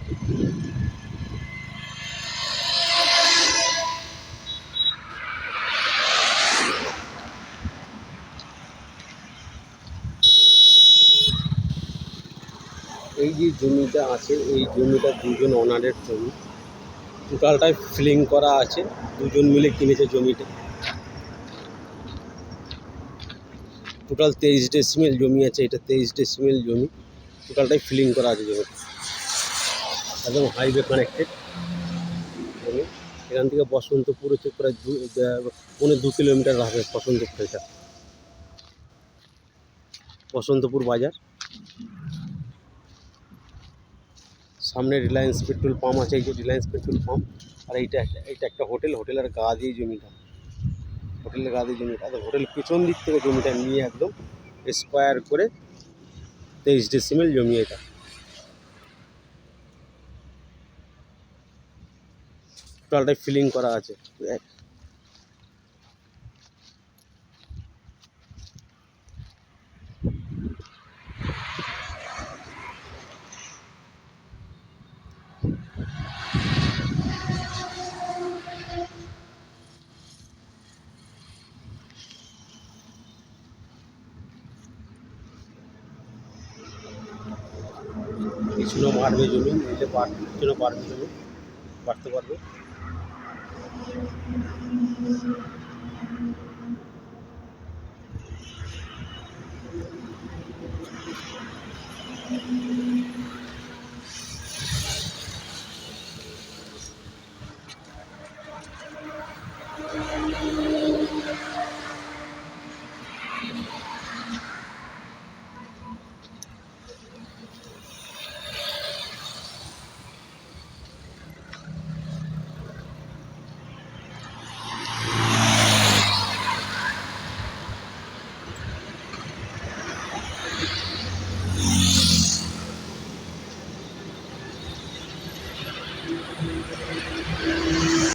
এই যে জমিটা আছে, এই জমিটা দুজন ওনারের জমি, টোটালটাই ফিলিং করা আছে, দুজন মিলে কিনেছে জমিটা। টোটাল 23 ডেসিমেল জমি আছে, এটা 23 ডেসিমেল জমি, টোটালটাই ফিলিং করা আছে জমিটা, একদম হাইওয়ে কানেক্টেড জমি। এখান থেকে বসন্তপুর হচ্ছে প্রায় 2 কিলোমিটার হবে বসন্তপুর। এটা বসন্তপুর বাজার, সামনে রিলায়েন্স পেট্রোল পাম্প আছে, এই যে রিলায়েন্স পেট্রোল পাম্প। আর এইটা একটা হোটেল, হোটেলের গা দিয়ে জমিটা, হোটেলের গা দিয়ে জমিটা, হোটেলের পিছন দিক থেকে জমিটা নিয়ে একদম স্কোয়ার করে 23 ডেসিমেল জমি। এটা টোটালটাই ফিলিং করা আছে। পিছনেও বাড়বে জমি, নিলে পিছনেও বাড়বে জমি, বাড়তে পারবে।